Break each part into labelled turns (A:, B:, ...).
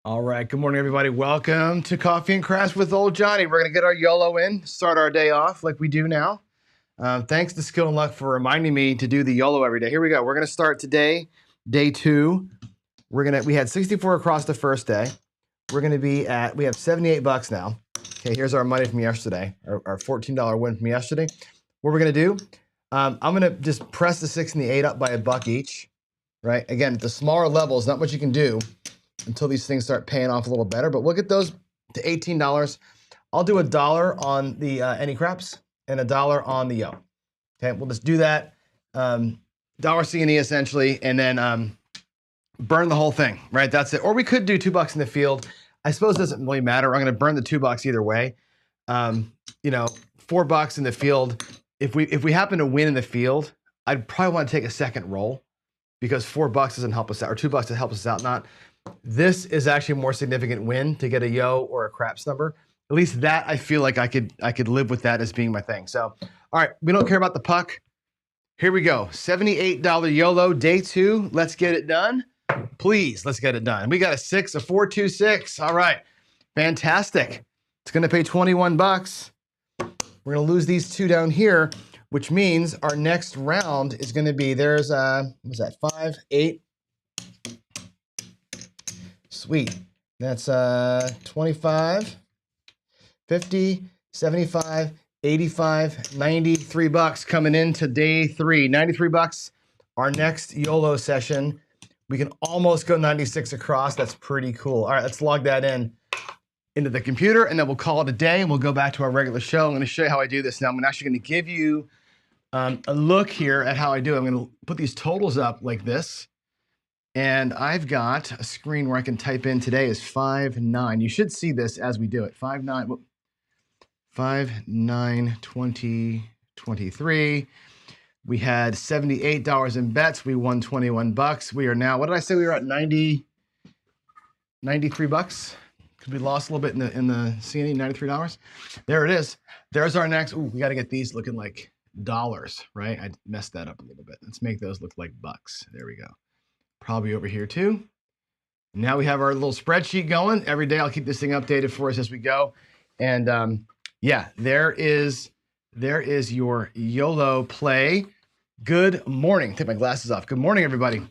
A: All right, good morning, everybody. Welcome to Coffee and Crash with Old Johnny. We're gonna get our YOLO in, start our day off like we do now. Thanks to Skill and Luck for reminding me to do the YOLO every day. Here we go. We're gonna start today, day 2. We had 64 across the first day. We have 78 bucks now. Okay, here's our money from yesterday, our $14 win from yesterday. What we're gonna do, I'm gonna just press the 6 and the 8 up by $1 each, right? Again, the smaller levels, not much you can do until these things start paying off a little better. But we'll get those to $18. I'll do $1 on the any craps and $1 on the yo. Okay, we'll just do that. Dollar C&E essentially, and then burn the whole thing, right? That's it. Or we could do $2 in the field. I suppose it doesn't really matter. I'm gonna burn the $2 either way. You know, $4 in the field. If we happen to win in the field, I'd probably want to take a second roll because $4 doesn't help us out, or $2 doesn't help us out. This is actually a more significant win to get a yo or a craps number. At least that I feel like I could live with that as being my thing. So, all right, we don't care about the puck. Here we go. $78 YOLO, day 2. Let's get it done. Please, let's get it done. We got a 6, a 4, 2, 6. All right, fantastic. It's gonna pay 21 bucks. We're gonna lose these 2 down here, which means our next round is gonna be, there's, what was that, 5, 8, sweet. That's 25, 50, 75, 85, 93 bucks coming into day 3. 93 bucks. Our next YOLO session. We can almost go 96 across. That's pretty cool. All right, let's log that into the computer, and then we'll call it a day, and we'll go back to our regular show. I'm going to show you how I do this now. I'm actually going to give you a look here at how I do it. I'm going to put these totals up like this. And I've got a screen where I can type in today is 5/9. You should see this as we do it. 5/9/2023. We had $78 in bets. We won 21 bucks. We are now, what did I say? We were at 93 bucks. Because we lost a little bit in the C&E, $93. There it is. There's our next. Ooh, we got to get these looking like dollars, right? I messed that up a little bit. Let's make those look like bucks. There we go. Probably over here too. Now we have our little spreadsheet going. Every day I'll keep this thing updated for us as we go. And yeah, there is your YOLO play. Good morning. Take my glasses off. Good morning, everybody.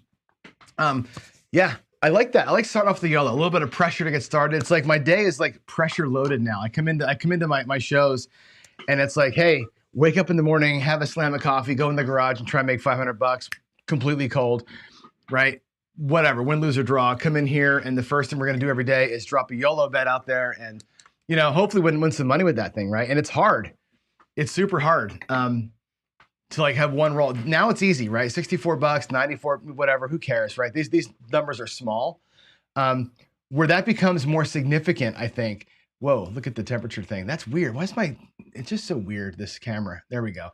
A: Yeah, I like that. I like starting off the YOLO. A little bit of pressure to get started. It's like my day is like pressure loaded now. I come into my shows, and it's like, hey, wake up in the morning, have a slam of coffee, go in the garage, and try and make 500 bucks, completely cold. Right? Whatever, win, lose, or draw, come in here, and the first thing we're going to do every day is drop a YOLO bet out there and, you know, hopefully win some money with that thing, right? And it's hard. It's super hard to like have one roll. Now it's easy, right? 64 bucks, 94, whatever, who cares, right? These numbers are small. Where that becomes more significant, I think, whoa, look at the temperature thing. That's weird. It's just so weird, this camera. There we go.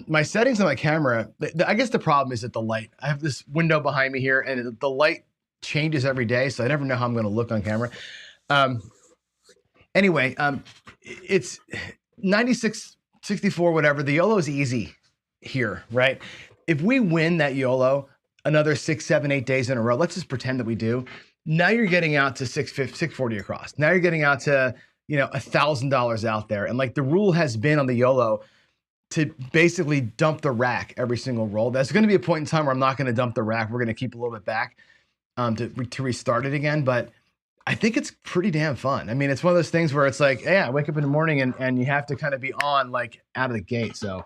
A: My settings on my camera, I guess the problem is that the light. I have this window behind me here, and the light changes every day, so I never know how I'm going to look on camera. Anyway, it's 96, 64, whatever. The YOLO is easy here, right? If we win that YOLO another 6, 7, 8 days in a row, let's just pretend that we do. Now you're getting out to 640 across. Now you're getting out to, you know, $1,000 out there. And like the rule has been on the YOLO to basically dump the rack every single roll. There's going to be a point in time where I'm not going to dump the rack. We're going to keep a little bit back to restart it again. But I think it's pretty damn fun. I mean, it's one of those things where it's like, yeah, I wake up in the morning and you have to kind of be on like out of the gate. So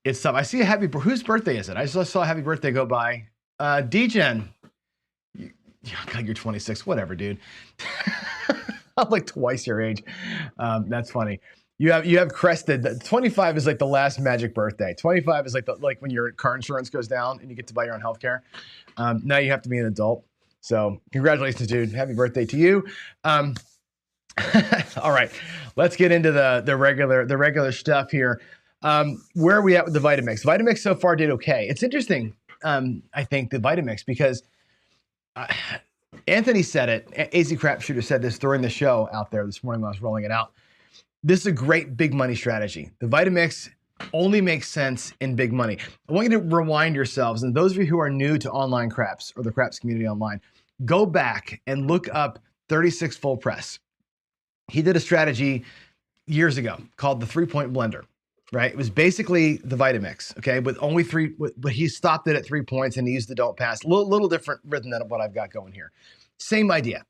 A: it's tough. I see whose birthday is it? I just saw a happy birthday go by. DGen. God, you're 26. Whatever, dude. I'm like twice your age. That's funny. You have crested. 25 is like the last magic birthday. 25 is like when your car insurance goes down and you get to buy your own healthcare. Now you have to be an adult. So congratulations, dude. Happy birthday to you. All right, let's get into the regular stuff here. Where are we at with the Vitamix? Vitamix so far did okay. It's interesting. I think the Vitamix because. Anthony said it. AZ Crap Shooter said this during the show out there this morning when I was rolling it out. This is a great big money strategy. The Vitamix only makes sense in big money. I want you to rewind yourselves, and those of you who are new to online craps or the craps community online, Go back and look up 36 full press. He did a strategy years ago called the 3-point blender, right? It was basically the Vitamix, okay, with only but he stopped it at 3 points and he used the don't pass. Little different rhythm than what I've got going here. Same idea,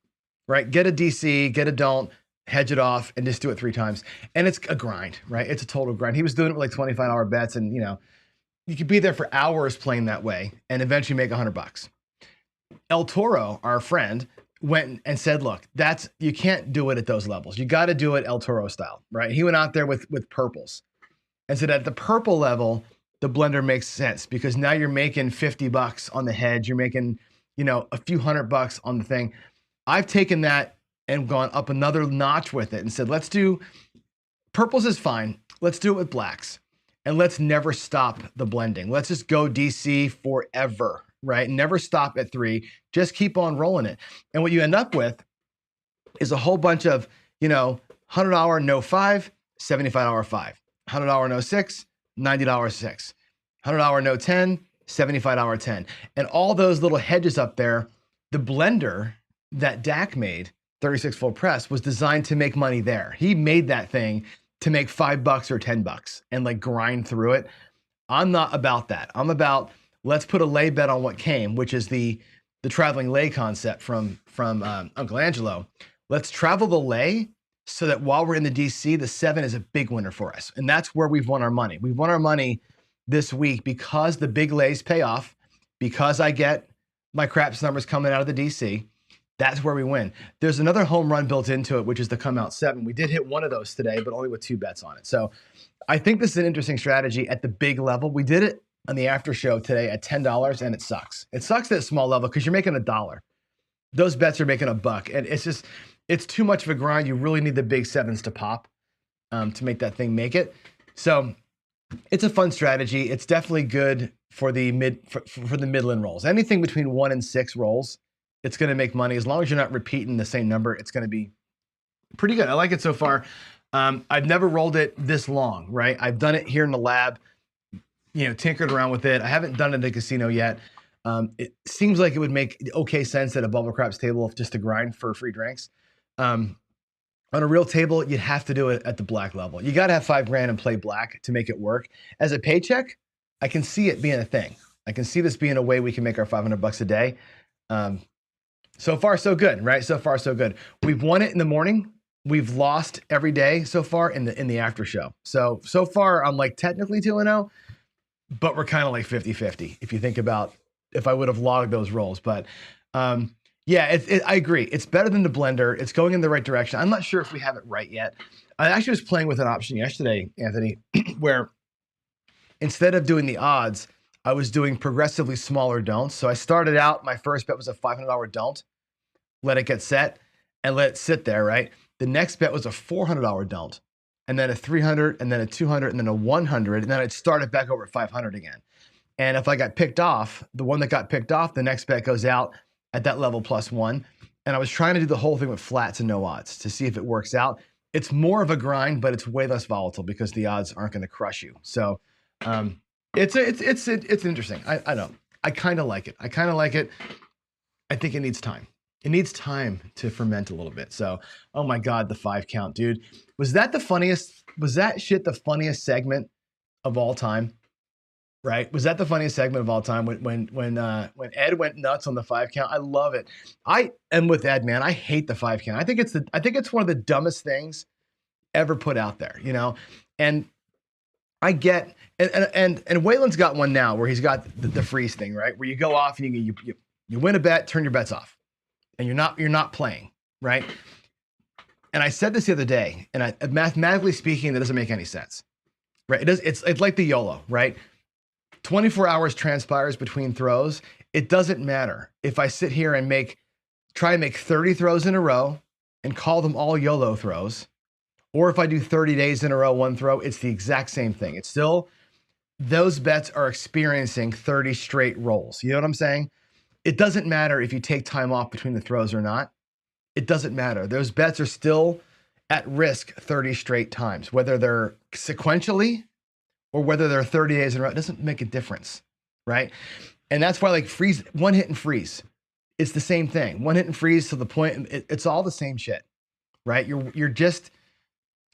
A: right? Get a DC, get a don't, hedge it off, and just do it 3 times. And it's a grind, right? It's a total grind. He was doing it with like $25 bets, and you could be there for hours playing that way and eventually make $100. El Toro, our friend, went and said, look, you can't do it at those levels. You got to do it El Toro style, right? He went out there with purples and said at the purple level, the blender makes sense because now you're making $50 on the hedge. You're making, a few $100 on the thing. I've taken that and gone up another notch with it and said, let's do purples is fine. Let's do it with blacks and let's never stop the blending. Let's just go DC forever, right? Never stop at 3, just keep on rolling it. And what you end up with is a whole bunch of, $100 no 5, $75 5, $100 no 6, $90 6, $100 no 10, $75 10. And all those little hedges up there, the blender that Dak made, 36 full press, was designed to make money there. He made that thing to make $5 or $10 and like grind through it. I'm not about that. I'm about, let's put a lay bet on what came, which is the traveling lay concept from Uncle Angelo. Let's travel the lay so that while we're in the DC, the 7 is a big winner for us. And that's where we've won our money. We've won our money this week because the big lays pay off, because I get my craps numbers coming out of the DC. That's where we win. There's another home run built into it, which is the come out 7. We did hit one of those today, but only with 2 bets on it. So I think this is an interesting strategy at the big level. We did it on the after show today at $10, and it sucks. It sucks at a small level because you're making $1. Those bets are making $1, and it's too much of a grind. You really need the big 7s to pop to make that thing make it. So it's a fun strategy. It's definitely good for the Midland rolls. Anything between 1 and 6 rolls, it's going to make money. As long as you're not repeating the same number, it's going to be pretty good. I like it so far. I've never rolled it this long, right? I've done it here in the lab, tinkered around with it. I haven't done it at a casino yet. It seems like it would make okay sense at a bubble craps table just to grind for free drinks. On a real table, you'd have to do it at the black level. You got to have $5,000 and play black to make it work. As a paycheck, I can see it being a thing. I can see this being a way we can make our $500 a day. So far, so good, right? So far, so good. We've won it in the morning. We've lost every day so far in the after show. So far, I'm like technically 2-0, but we're kind of like 50-50 if you think about if I would have logged those rolls. But yeah, I agree. It's better than the blender. It's going in the right direction. I'm not sure if we have it right yet. I actually was playing with an option yesterday, Anthony, where instead of doing the odds, I was doing progressively smaller don'ts. So I started out, my first bet was a $500 don't, let it get set and let it sit there, right? The next bet was a $400 don't, and then a $300, and then a $200, and then a $100, and then I'd start it back over at $500 again. And if I got picked off, the one that got picked off, the next bet goes out at that level +1. And I was trying to do the whole thing with flats and no odds to see if it works out. It's more of a grind, but it's way less volatile because the odds aren't going to crush you. So it's interesting. I know. I kind of like it. I think it needs time. It needs time to ferment a little bit. So, oh my God, the 5 count, dude. Was that shit the funniest segment of all time? Right? Was that the funniest segment of all time when Ed went nuts on the 5 count? I love it. I am with Ed, man. I hate the 5 count. I think it's one of the dumbest things ever put out there, And I get and Waylon's got one now where he's got the freeze thing, right? Where you go off and you win a bet, turn your bets off. And you're not playing, right? And I said this the other day, and mathematically speaking, that doesn't make any sense, right? It's like the YOLO, right? 24 hours transpires between throws. It doesn't matter if I sit here and try and make 30 throws in a row and call them all YOLO throws, or if I do 30 days in a row, 1 throw, it's the exact same thing. It's still, those bets are experiencing 30 straight rolls. You know what I'm saying? It doesn't matter if you take time off between the throws or not. It doesn't matter. Those bets are still at risk 30 straight times, whether they're sequentially or whether they're 30 days in a row. It doesn't make a difference, right? And that's why freeze, 1 hit and freeze. It's the same thing. One hit and freeze to the point. It's all the same shit, right? You're just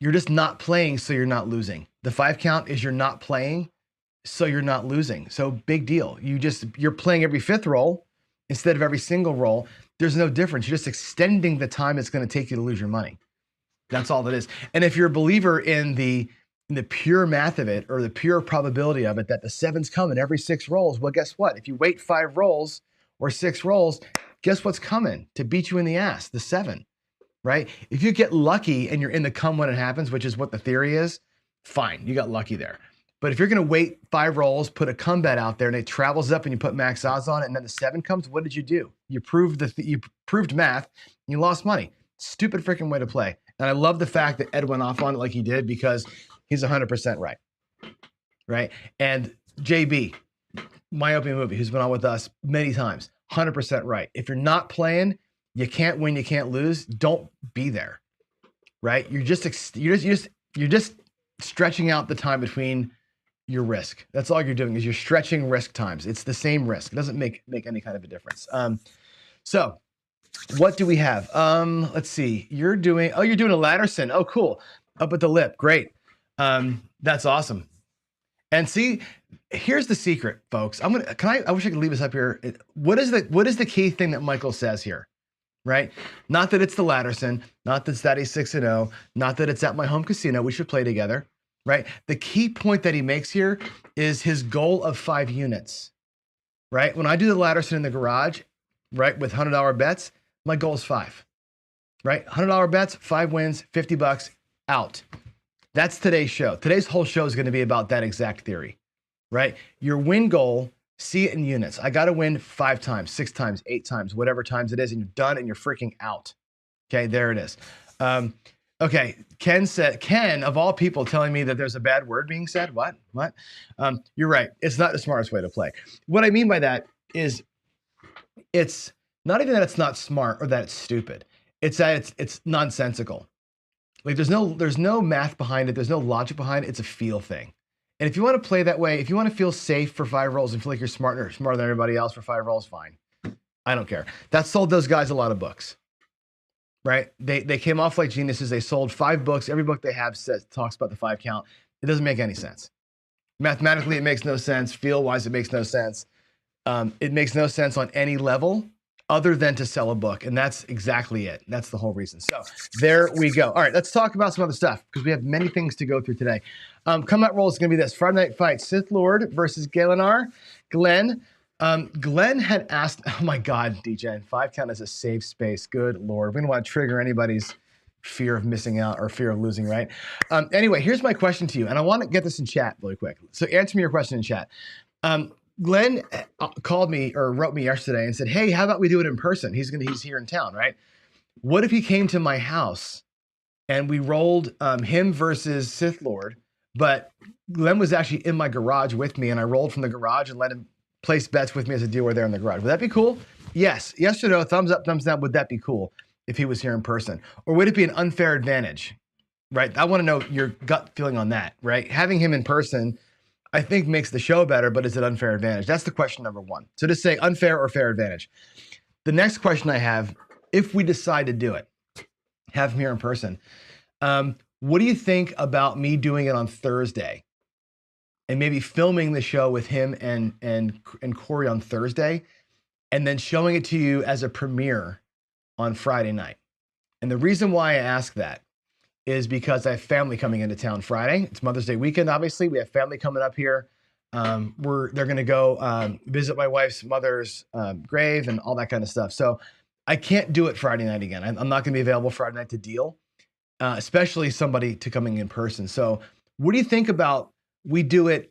A: not playing, so you're not losing. The 5 count is you're not playing, so you're not losing. So big deal. You're playing every 5th roll instead of every single roll. There's no difference. You're just extending the time it's going to take you to lose your money. That's all that is. And if you're a believer in the pure math of it, or the pure probability of it, that the 7's coming every 6 rolls, well, guess what? If you wait 5 rolls or 6 rolls, guess what's coming to beat you in the ass? The 7, right? If you get lucky and you're in the come when it happens, which is what the theory is, fine, you got lucky there. But if you're going to wait 5 rolls, put a come bet out there, and it travels up, and you put max odds on it, and then the 7 comes, what did you do? You proved you proved math, and you lost money. Stupid freaking way to play. And I love the fact that Ed went off on it like he did, because he's 100% right. Right? And JB, Myopia Movie, who's been on with us many times, 100% right. If you're not playing, you can't win, you can't lose. Don't be there. Right? You're just stretching out the time between your risk. That's all you're doing, is you're stretching risk times. It's the same risk. It doesn't make any kind of a difference. So what do we have? Let's see. You're doing a Latterson. Oh, cool. Up at the lip. Great. That's awesome. And see, here's the secret, folks. I wish I could leave this up here. What is the key thing that Michael says here? Right? Not that it's the Latterson, not that it's that he's 6-0, not that it's at my home casino. We should play together. Right? The key point that he makes here is his goal of 5 units. Right? When I do the Latterson in the garage, right, with $100 bets, my goal is 5. Right? $100 bets, 5 wins, $50 out. That's today's show. Today's whole show is going to be about that exact theory. Right? Your win goal, see it in units. I got to win 5 times, 6 times, 8 times, whatever times it is, and you're done and you're freaking out. Okay, there it is. Okay, Ken, of all people, telling me that there's a bad word being said. What? You're right. It's not the smartest way to play. What I mean by that is, it's not even that it's not smart or that it's stupid. It's that it's nonsensical. Like there's no math behind it. There's no logic behind it. It's a feel thing. And if you want to play that way, if you want to feel safe for 5 rolls and feel like you're smarter than everybody else for 5 rolls, fine. I don't care. That sold those guys a lot of books. Right? They came off like geniuses. They sold 5 books. Every book they have talks about the 5 count. It doesn't make any sense. Mathematically, it makes no sense. Feel-wise, it makes no sense. It makes no sense on any level other than to sell a book. And that's exactly it. That's the whole reason. So there we go. All right, let's talk about some other stuff, because we have many things to go through today. Comeback roll is going to be this. Friday Night Fight, Sith Lord versus Galenar. Glenn had asked, oh my God, DJ, 5 count is a safe space. Good Lord. We don't want to trigger anybody's fear of missing out or fear of losing, right? Anyway, here's my question to you, and I want to get this in chat really quick. So answer me your question in chat. Glenn called me or wrote me yesterday and said, hey, how about we do it in person? He's here in town, right? What if he came to my house and we rolled him versus Sith Lord, but Glenn was actually in my garage with me, and I rolled from the garage and let him place bets with me as a dealer there in the garage. Would that be cool? Yes. Yes or no? Thumbs up, thumbs down. Would that be cool if he was here in person? Or would it be an unfair advantage? Right? I want to know your gut feeling on that, right? Having him in person, I think, makes the show better, but is it unfair advantage? That's the question number 1. So just say unfair or fair advantage. The next question I have, if we decide to do it, have him here in person, what do you think about me doing it on Thursday? And maybe filming the show with him and Corey on Thursday, and then showing it to you as a premiere on Friday night. And the reason why I ask that is because I have family coming into town Friday. It's Mother's Day weekend, obviously. We have family coming up here. They're going to go visit my wife's mother's grave and all that kind of stuff. So I can't do it Friday night again. I'm not going to be available Friday night to deal, especially somebody to coming in person. So what do you think about we do it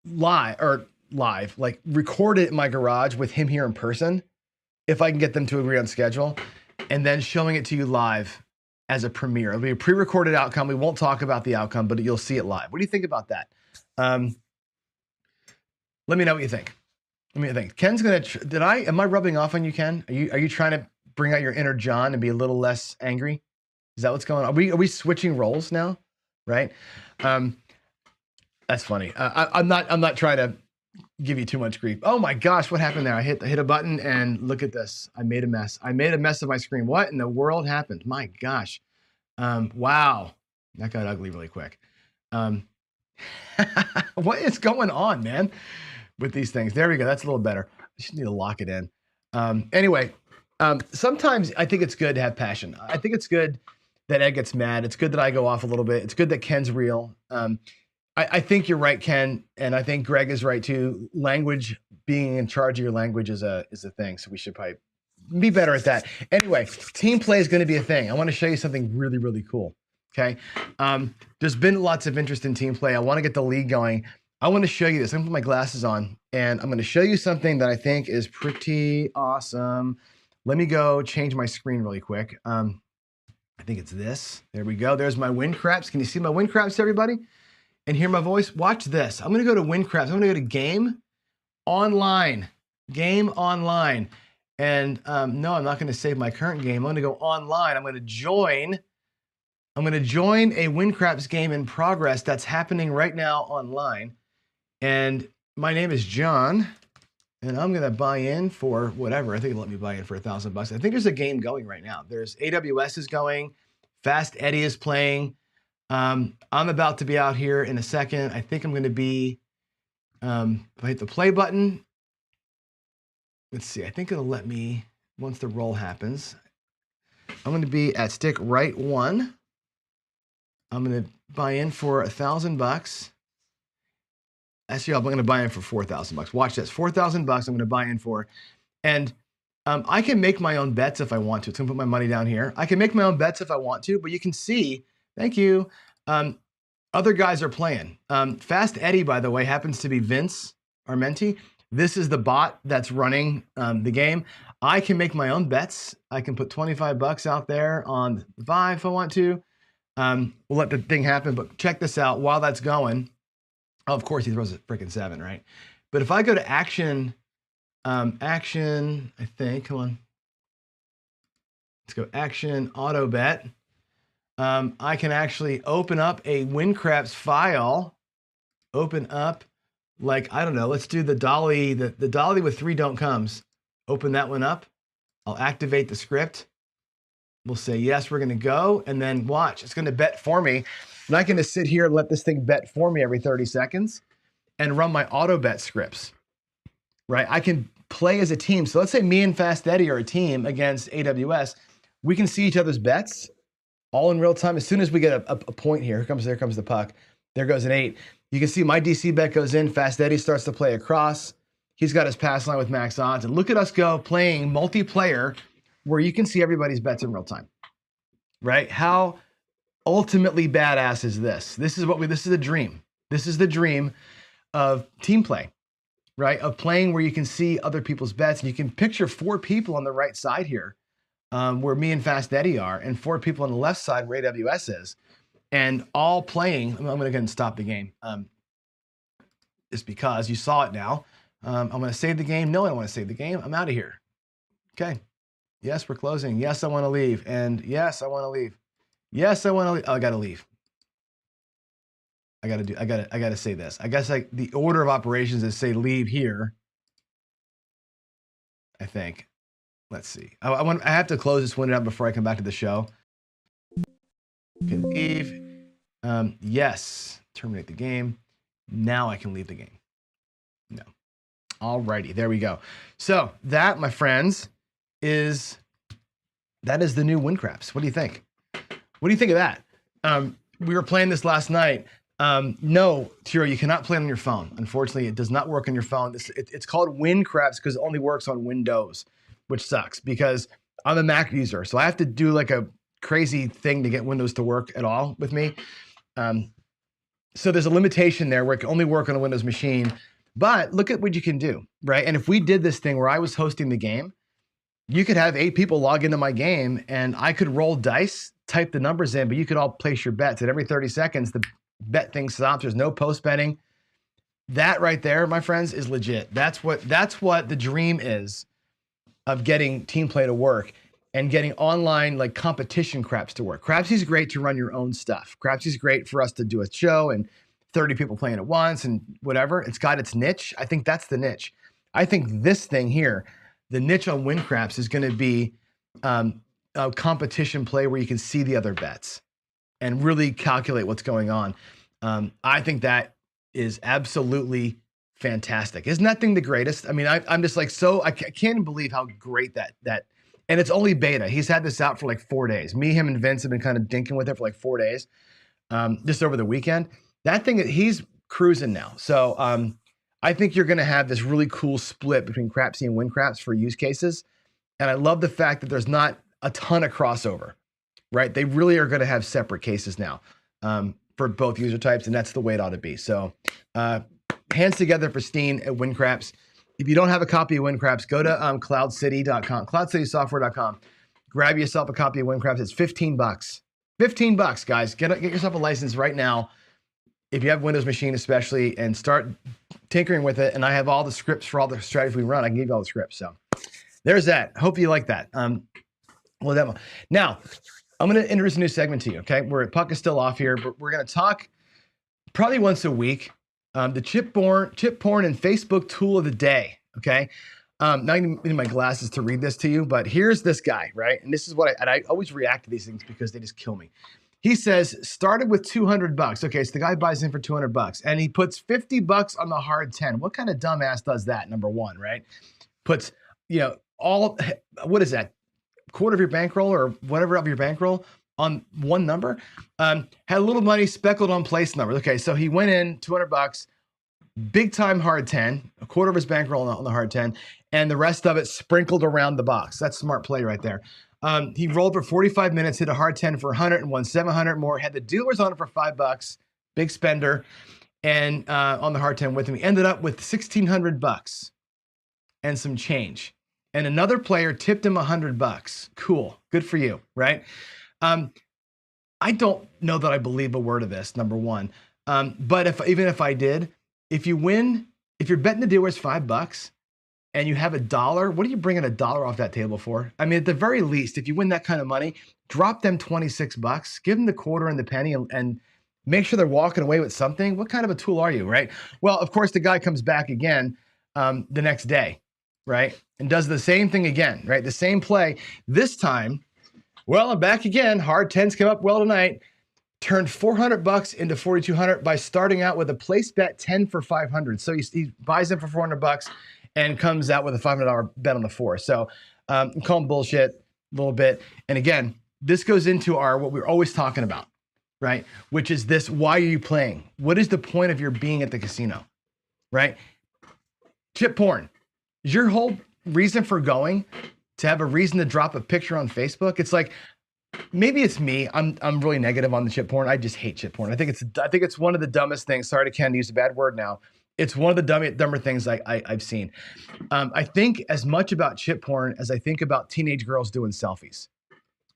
A: live, like record it in my garage with him here in person, if I can get them to agree on schedule, and then showing it to you live as a premiere. It'll be a pre-recorded outcome. We won't talk about the outcome, but you'll see it live. What do you think about that? Let me know what you think. Let me think. Ken's gonna. Am I rubbing off on you, Ken? Are you trying to bring out your inner John and be a little less angry? Is that what's going on? Are we switching roles now? Right? That's funny. I'm not trying to give you too much grief. Oh my gosh, what happened there? I hit a button and look at this. I made a mess. I made a mess of my screen. What in the world happened? My gosh. Wow. That got ugly really quick. What is going on, man, with these things? There we go. That's a little better. I just need to lock it in. Anyway, sometimes I think it's good to have passion. I think it's good that Ed gets mad. It's good that I go off a little bit. It's good that Ken's real. I think you're right, Ken, and I think Greg is right too. Language, being in charge of your language is a thing, so we should probably be better at that. Anyway, team play is going to be a thing. I want to show you something really, really cool. Okay, there's been lots of interest in team play. I want to get the league going. I want to show you this. I'm going to put my glasses on, and I'm going to show you something that I think is pretty awesome. Let me go change my screen really quick. I think it's this. There we go. There's my WinCraps. Can you see my WinCraps, everybody? And hear my voice? Watch this. I'm going to go to WinCraps. I'm going to go to Game Online. Game Online. And no, I'm not going to save my current game. I'm going to go online. I'm going to join a WinCraps game in progress that's happening right now online. And my name is John. And I'm going to buy in for whatever. I think it'll let me buy in for $1,000. I think there's a game going right now. There's AWS is going. Fast Eddie is playing. I'm about to be out here in a second. I think I'm going to be, if I hit the play button, let's see, I think it'll let me, once the roll happens, I'm going to be at stick right 1. I'm going to buy in for $1,000. Actually, I'm going to buy in for $4,000. Watch this, $4,000 I'm going to buy in for. And I can make my own bets if I want to. So I'm going to put my money down here. I can make my own bets if I want to, but you can see, thank you. Other guys are playing. Fast Eddie, by the way, happens to be Vince Armenti. This is the bot that's running the game. I can make my own bets. I can put $25 out there on 5 if I want to. We'll let the thing happen, but check this out. While that's going, oh, of course he throws a freaking 7, right? But if I go to action, I think, come on. Let's go action, auto bet. I can actually open up a WinCraps file, open up, like, I don't know, let's do the dolly, the dolly with 3 don't comes. Open that one up. I'll activate the script. We'll say, yes, we're going to go. And then watch, it's going to bet for me. I'm not going to sit here and let this thing bet for me every 30 seconds and run my auto bet scripts, right? I can play as a team. So let's say me and Fast Eddie are a team against AWS. We can see each other's bets all in real time. As soon as we get a point here, there comes the puck. There goes an 8. You can see my DC bet goes in. Fast Eddie starts to play across. He's got his pass line with max odds. And look at us go playing multiplayer where you can see everybody's bets in real time, right? How ultimately badass is this? This is the dream. This is the dream of team play, right? Of playing where you can see other people's bets. And you can picture 4 people on the right side here. Where me and Fast Eddie are, and 4 people on the left side where AWS is, and all playing. I'm going to go ahead and stop the game, just because you saw it now. I'm going to save the game. No, I don't want to save the game. I'm out of here. Okay. Yes, we're closing. Yes, I want to leave. And yes, I want to leave. Yes, I want to leave. Oh, I got to leave. I got to say this. I guess like the order of operations is say leave here. I think. Let's see. I have to close this window out before I come back to the show. Can leave. Yes. Terminate the game. Now I can leave the game. No. Alrighty. There we go. So that, my friends, is the new WinCraps. What do you think? What do you think of that? We were playing this last night. No, Tiro, you cannot play it on your phone. Unfortunately, it does not work on your phone. It's called WinCraps because it only works on Windows, which sucks because I'm a Mac user. So I have to do like a crazy thing to get Windows to work at all with me. So there's a limitation there where it can only work on a Windows machine. But look at what you can do, right? And if we did this thing where I was hosting the game, you could have 8 people log into my game and I could roll dice, type the numbers in, but you could all place your bets. And every 30 seconds, the bet thing stops. There's no post betting. That right there, my friends, is legit. That's what the dream is of getting team play to work and getting online like competition craps to work. Crapsy's great to run your own stuff. Crapsy's great for us to do a show and 30 people playing at once and whatever. It's got its niche. I think that's the niche. I think this thing here, the niche on WinCraps is going to be a competition play where you can see the other bets and really calculate what's going on. I think that is absolutely fantastic. Isn't that thing the greatest? I mean, I'm just like, I can't believe how great that, and it's only beta. He's had this out for like 4 days. Me, him, and Vince have been kind of dinking with it for like 4 days, just over the weekend. That thing, he's cruising now. So I think you're going to have this really cool split between Crapsy and WinCraps for use cases. And I love the fact that there's not a ton of crossover, right? They really are going to have separate cases now for both user types, and that's the way it ought to be. So hands together for Steen at WinCraps. If you don't have a copy of WinCraps, go to cloudcity.com, cloudcitysoftware.com. Grab yourself a copy of WinCraps. It's $15. $15, guys. Get yourself a license right now. If you have a Windows machine especially, and start tinkering with it. And I have all the scripts for all the strategies we run. I can give you all the scripts. So there's that. Hope you like that. Well, demo. Now, I'm going to introduce a new segment to you, okay? Puck is still off here, but we're going to talk probably once a week. The chip porn and Facebook tool of the day, okay? Not even in my glasses to read this to you, but here's this guy, right? And this is what I always react to these things because they just kill me. He says, started with $200. Okay, so the guy buys in for $200 and he puts $50 on the hard 10. What kind of dumbass does that, number one, right? Puts, what is that? Quarter of your bankroll or whatever of your bankroll on one number. Had a little money speckled on place numbers. Okay, so he went in $200, big time hard 10, a quarter of his bankroll on the hard 10, and the rest of it sprinkled around the box. That's smart play right there. He rolled for 45 minutes, hit a hard 10 for 100 and won 700 more. Had the dealers on it for $5, big spender, and on the hard 10 with him. He ended up with $1,600 and some change. And another player tipped him $100. Cool, good for you, right? I don't know that I believe a word of this, number one. But even if I did, if you're betting the dealers $5 and you have $1, what are you bringing $1 off that table for? I mean, at the very least, if you win that kind of money, drop them $26, give them the quarter and the penny, and make sure they're walking away with something. What kind of a tool are you, right? Well, of course, the guy comes back again the next day, right? And does the same thing again, right? The same play. This time, well, I'm back again. Hard 10s come up well tonight. Turned $400 into $4,200 by starting out with a place bet 10 for 500. So he buys them for $400 and comes out with a $500 bet on the 4. So call him bullshit a little bit. And again, this goes into what we're always talking about, right? Which is this: why are you playing? What is the point of your being at the casino, right? Chip porn. Is your whole reason for going to have a reason to drop a picture on Facebook? It's like, maybe it's me. I'm really negative on the chip porn. I just hate chip porn. I think it's one of the dumbest things. Sorry to Ken to use a bad word now. It's one of the dumber things I've seen. I think as much about chip porn as I think about teenage girls doing selfies,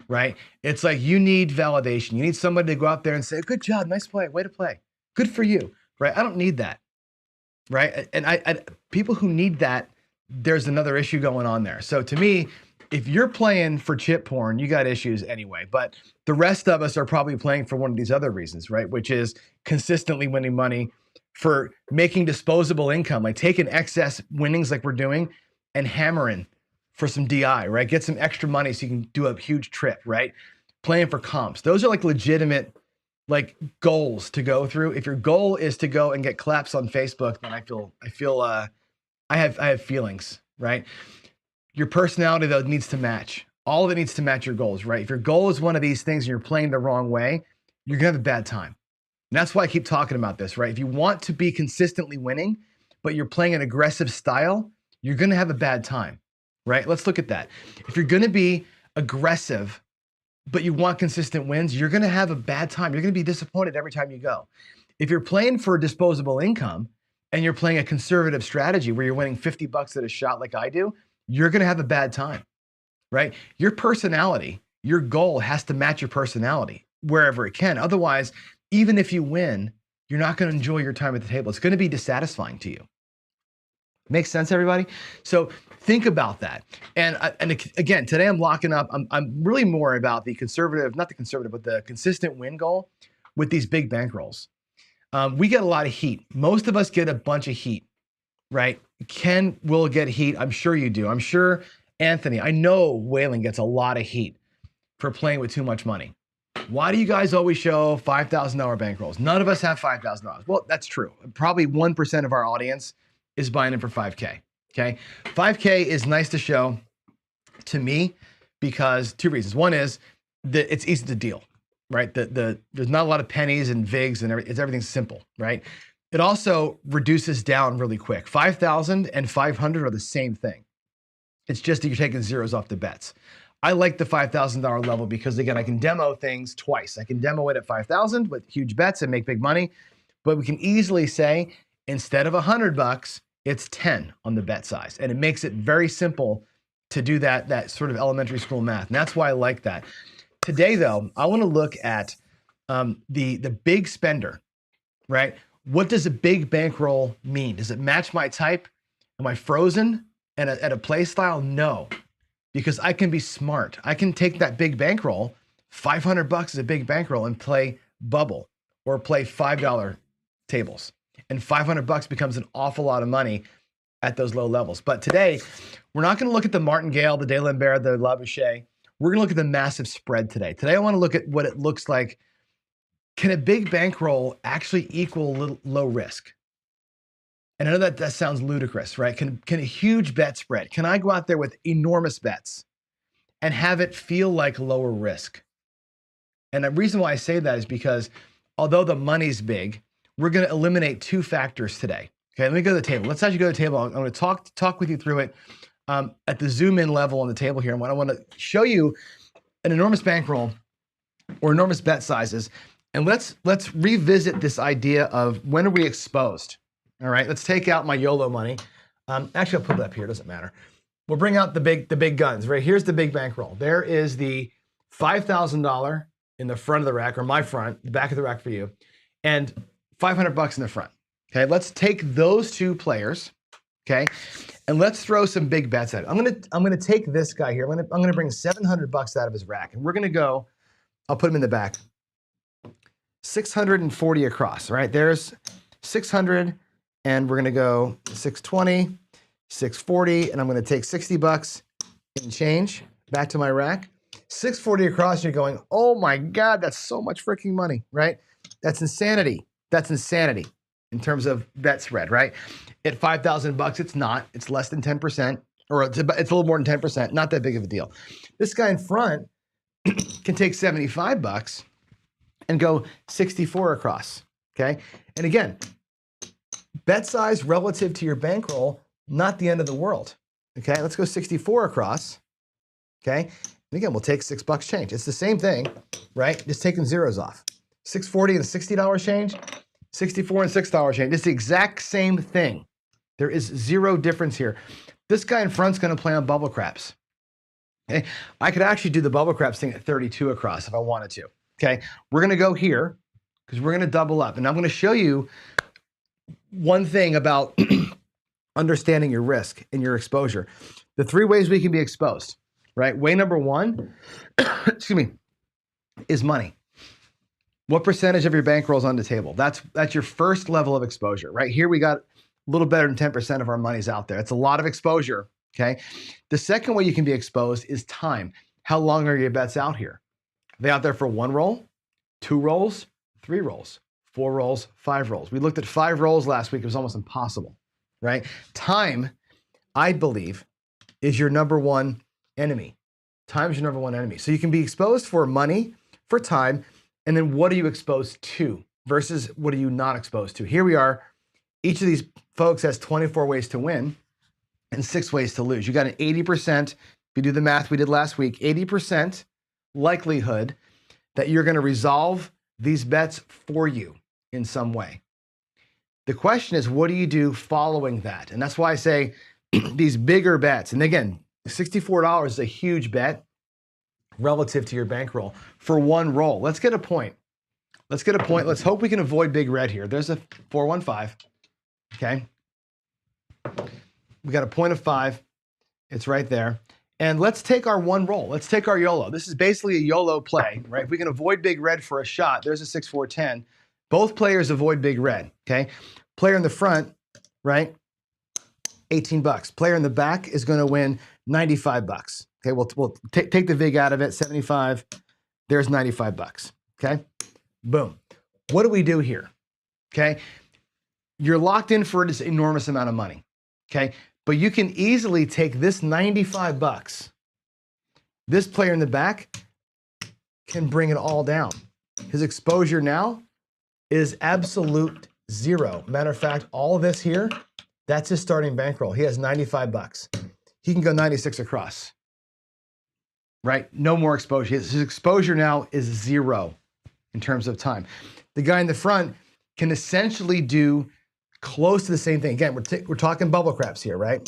A: right? It's like, you need validation. You need somebody to go out there and say, good job, nice play, way to play, good for you, right? I don't need that, right? And I people who need that, there's another issue going on there. So to me, if you're playing for chip porn, you got issues anyway. But the rest of us are probably playing for one of these other reasons, right? Which is consistently winning money, for making disposable income, like taking excess winnings like we're doing and hammering for some DI, right? Get some extra money so you can do a huge trip, right? Playing for comps. Those are like legitimate goals to go through. If your goal is to go and get claps on Facebook, then I have feelings, right? Your personality, though, needs to match. All of it needs to match your goals, right? If your goal is one of these things and you're playing the wrong way, you're going to have a bad time. And that's why I keep talking about this, right? If you want to be consistently winning, but you're playing an aggressive style, you're going to have a bad time, right? Let's look at that. If you're going to be aggressive, but you want consistent wins, you're going to have a bad time. You're going to be disappointed every time you go. If you're playing for disposable income and you're playing a conservative strategy where you're winning $50 at a shot like I do, you're going to have a bad time, right? Your personality, your goal has to match your personality wherever it can. Otherwise, even if you win, you're not going to enjoy your time at the table. It's going to be dissatisfying to you. Makes sense, everybody? So think about that. And again, today I'm locking up. I'm really more about the conservative, not the conservative, but the consistent win goal with these big bankrolls. we get a lot of heat. Most of us get a bunch of heat, right? Ken will get heat. I'm sure you do. I'm sure Anthony, I know Waylon gets a lot of heat for playing with too much money. Why do you guys always show $5,000 bankrolls? None of us have $5,000. Well, that's true. Probably 1% of our audience is buying in for 5K, okay? 5K is nice to show to me because two reasons. One is that it's easy to deal, right? There's not a lot of pennies and VIGs and everything's simple, right? It also reduces down really quick. 5,000 and 500 are the same thing. It's just that you're taking zeros off the bets. I like the $5,000 level because again, I can demo things twice. I can demo it at 5,000 with huge bets and make big money, but we can easily say instead of $100, it's 10 on the bet size. And it makes it very simple to do that sort of elementary school math. And that's why I like that. Today though, I wanna look at the big spender, right? What does a big bankroll mean? Does it match my type? Am I frozen at a play style? No. Because I can be smart. I can take that big bankroll, $500 is a big bankroll, and play bubble or play $5 tables. And $500 becomes an awful lot of money at those low levels. But today, we're not gonna look at the Martingale, the D'Alembert, the Labouche. We're gonna look at the massive spread today. Today, I wanna look at what it looks like. Can a big bankroll actually equal low risk? And I know that sounds ludicrous, right? Can a huge bet spread? Can I go out there with enormous bets and have it feel like lower risk? And the reason why I say that is because although the money's big, we're going to eliminate two factors today. Okay, let me go to the table. Let's actually go to the table. I'm going to talk with you through it at the zoom in level on the table here. And I want to show you an enormous bankroll or enormous bet sizes. And let's revisit this idea of when are we exposed? All right, let's take out my YOLO money. Actually, I'll put it up here, doesn't matter. We'll bring out the big guns, right? Here's the big bankroll. There is the $5,000 in the front of the rack, or my front, the back of the rack for you, and $500 in the front. Okay, let's take those two players, okay, and let's throw some big bets at it. I'm gonna take this guy here. I'm gonna bring $700 out of his rack, and we're gonna go. I'll put him in the back. 640 across. Right there's 600. And we're gonna go 620, 640, and I'm gonna take $60 and change back to my rack. 640 across, you're going, oh my God, that's so much freaking money, right? That's insanity. That's insanity in terms of bet spread, right? At $5,000, it's not, it's less than 10%, or it's a little more than 10%, not that big of a deal. This guy in front can take $75 and go 64 across, okay? And again, bet size relative to your bankroll, not the end of the world. Okay, let's go 64 across. Okay, and again, we'll take $6 change. It's the same thing, right? Just taking zeros off. 640 and $60 change, 64 and $6 change. It's the exact same thing. There is zero difference here. This guy in front's gonna play on bubble craps. Okay, I could actually do the bubble craps thing at 32 across if I wanted to. Okay, we're gonna go here because we're gonna double up, and I'm gonna show you one thing about understanding your risk and your exposure. The three ways we can be exposed, right? Way number one, excuse me, is money. What percentage of your bankroll is on the table? That's your first level of exposure, right? Here we got a little better than 10% of our money's out there. It's a lot of exposure, okay? The second way you can be exposed is time. How long are your bets out here? Are they out there for 1 roll, 2 rolls, 3 rolls? 4 rolls, 5 rolls. We looked at 5 rolls last week. It was almost impossible, right? Time, I believe, is your number one enemy. Time is your number one enemy. So you can be exposed for money, for time, and then what are you exposed to versus what are you not exposed to? Here we are. Each of these folks has 24 ways to win and 6 ways to lose. You got an 80%, if you do the math we did last week, 80% likelihood that you're going to resolve these bets for you in some way. The question is, what do you do following that? And that's why I say these bigger bets. And again, $64 is a huge bet relative to your bankroll for 1 roll. Let's get a point. Let's get a point. Let's hope we can avoid big red here. There's a 415, okay? We got a point of 5. It's right there. And let's take our 1 roll. Let's take our YOLO. This is basically a YOLO play, right? If we can avoid big red for a shot, there's a 6-4-10. Both players avoid big red, okay? Player in the front, right? 18 bucks. Player in the back is going to win 95 bucks. Okay, we'll take the vig out of it, 75. There's 95 bucks, okay? Boom. What do we do here? Okay? You're locked in for this enormous amount of money, okay? But you can easily take this 95 bucks. This player in the back can bring it all down. His exposure now is absolute zero. Matter of fact, all of this here, that's his starting bankroll. He has 95 bucks. He can go 96 across, right? No more exposure. His exposure now is zero in terms of time. The guy in the front can essentially do close to the same thing. Again, we're talking bubble craps here, right?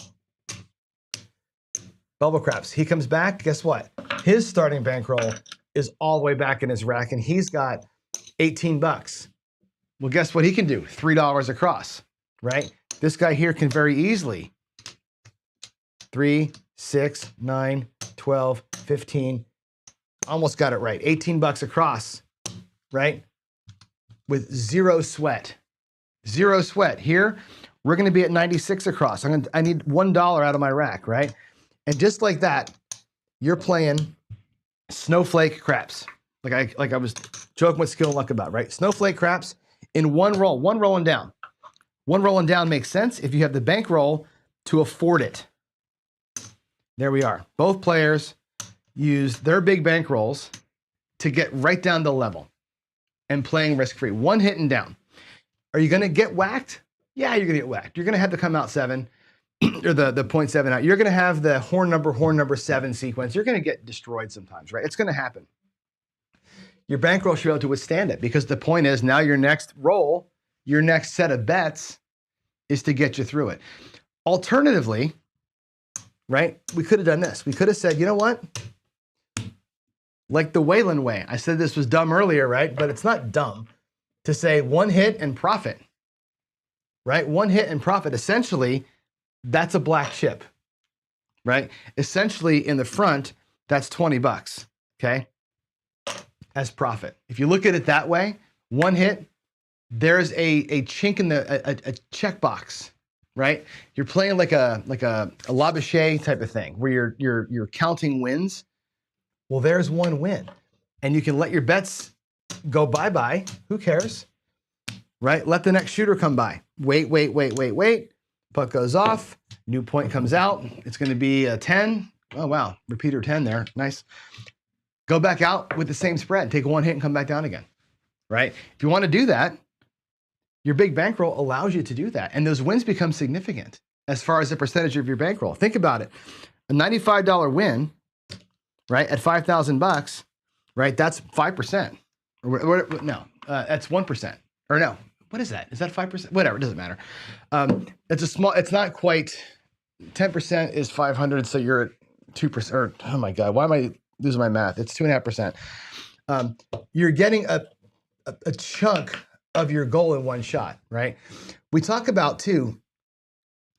A: Bubble craps. He comes back, guess what? His starting bankroll is all the way back in his rack, and he's got 18 bucks. Well, guess what he can do? $3 across, right? This guy here can very easily 3, 6, 9, 12, 15. Almost got it right. 18 bucks across, right? With zero sweat. Zero sweat. Here, we're going to be at 96 across. I need $1 out of my rack, right? And just like that, you're playing snowflake craps. Like I was joking with skill and luck about, right? Snowflake craps in one roll, one rolling down. One rolling down makes sense if you have the bankroll to afford it. There we are. Both players use their big bankrolls to get right down to level and playing risk-free. One hit and down. Are you going to get whacked? Yeah, you're going to get whacked. You're going to have to come out 7, or the 0.7 out. You're going to have the horn number 7 sequence. You're going to get destroyed sometimes, right? It's going to happen. Your bankroll should be able to withstand it, because the point is now your next roll, your next set of bets is to get you through it. Alternatively, right, we could have done this. We could have said, you know what? Like the Whalen way. I said this was dumb earlier, right? But it's not dumb to say one hit and profit, right? One hit and profit. Essentially, that's a black chip, right? Essentially, in the front, that's 20 bucks, okay? As profit. If you look at it that way, one hit, there's a chink in a checkbox, right? You're playing like a Labouche type of thing, where you're counting wins. Well, there's one win, and you can let your bets go bye-bye. Who cares, right? Let the next shooter come by. Wait. Puck goes off. New point comes out. It's going to be a 10. Oh, wow. Repeater 10 there. Nice. Go back out with the same spread. Take one hit and come back down again, right? If you want to do that, your big bankroll allows you to do that. And those wins become significant as far as the percentage of your bankroll. Think about it. A $95 win, right, at 5,000 bucks, right? That's 5%. No, that's 1%. Or no, what is that? Is that 5%? Whatever, it doesn't matter. It's not quite, 10% is 500, so you're at 2%, or, oh my God, why am I losing my math? It's 2.5%. You're getting a chunk of your goal in one shot, right? We talk about, too,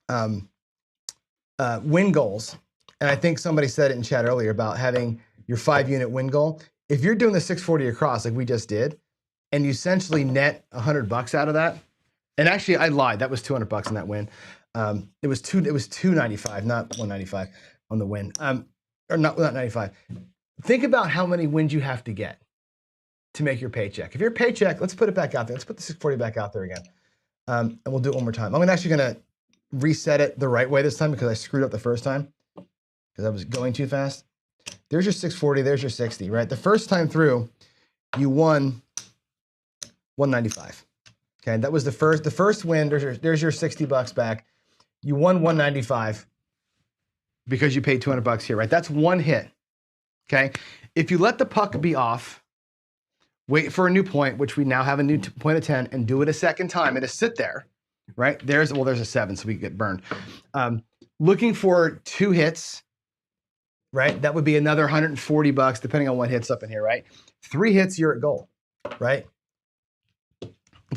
A: win goals. And I think somebody said it in chat earlier about having your 5-unit win goal. If you're doing the 640 across like we just did, and you essentially net 100 bucks out of that, and actually I lied, that was 200 bucks in that win. It was 295, not 195 on the win, or not 95. Think about how many wins you have to get to make your paycheck. If your paycheck, let's put it back out there. Let's put the 640 back out there again, and we'll do it one more time. I'm actually gonna reset it the right way this time because I screwed up the first time because I was going too fast. There's your 640, there's your 60, right? The first time through, you won 195. Okay, that was the first win. There's your 60 bucks back. You won 195 because you paid 200 bucks here, right? That's one hit. Okay, if you let the puck be off, wait for a new point, which we now have a new point of 10, and do it a second time, and just sit there, right? There's a 7, so we get burned. Looking for 2 hits, right? That would be another 140 bucks, depending on what hits up in here, right? 3 hits, you're at goal, right?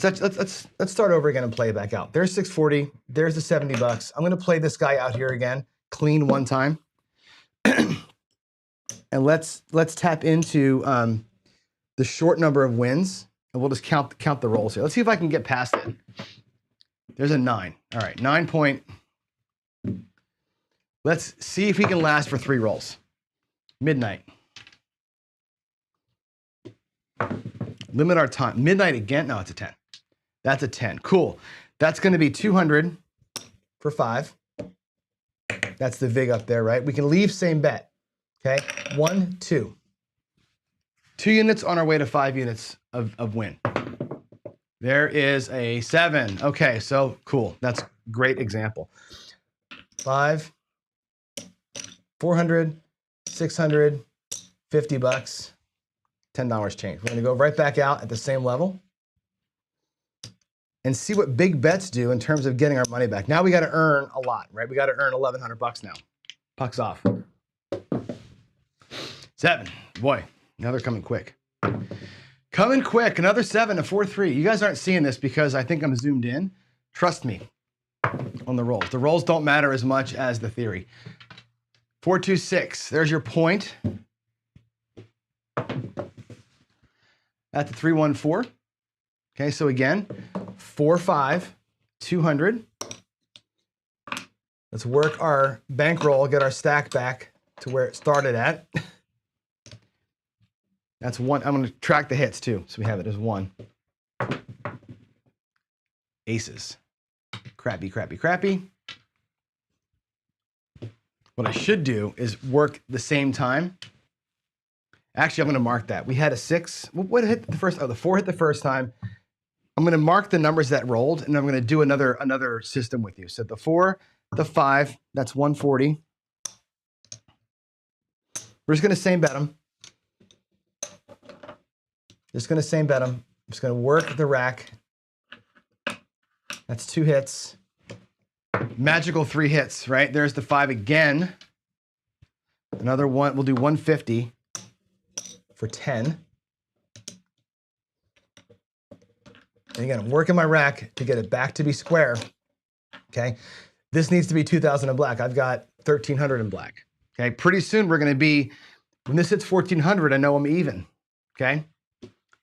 A: Let's start over again and play it back out. There's 640. There's the 70 bucks. I'm going to play this guy out here again, clean one time, and let's tap into the short number of wins And we'll just count the rolls here. Let's see if I can get past it. There's a 9. All right, 9 point. Let's see if we can last for 3 rolls. Midnight. Limit our time. Midnight again? No, it's a 10. That's a 10. Cool. That's going to be 200 for 5. That's the VIG up there, right? We can leave same bet. Okay, 1, 2. 2 units on our way to 5 units of win. There is a 7. Okay, so cool. That's a great example. 5, 400, 600, 50 bucks, $10 change. We're gonna go right back out at the same level and see what big bets do in terms of getting our money back. Now we gotta earn a lot, right? We gotta earn 1,100 bucks now. Pucks off. 7, boy, now they're coming quick. Coming quick, another 7, a 4, 3. You guys aren't seeing this because I think I'm zoomed in. Trust me on the rolls. The rolls don't matter as much as the theory. 4, 2, 6, there's your point. At the 3, 1, 4. Okay, so again, 4, 5, 200. Let's work our bankroll, get our stack back to where it started at. That's 1. I'm going to track the hits too, so we have it as 1. Aces. Crappy, crappy, crappy. What I should do is work the same time. Actually, I'm going to mark that. We had a 6. What hit the first? Oh, the 4 hit the first time. I'm going to mark the numbers that rolled, and I'm going to do another system with you. So the 4, the 5, that's 140. We're just going to same bet them. Just going to same bet them. I'm just going to work the rack. That's 2 hits. Magical 3 hits, right? There's the 5 again. Another 1. We'll do 150 for 10. And again, I'm working my rack to get it back to be square. Okay. This needs to be 2,000 in black. I've got 1,300 in black. Okay. Pretty soon we're going to be, when this hits 1,400, I know I'm even. Okay.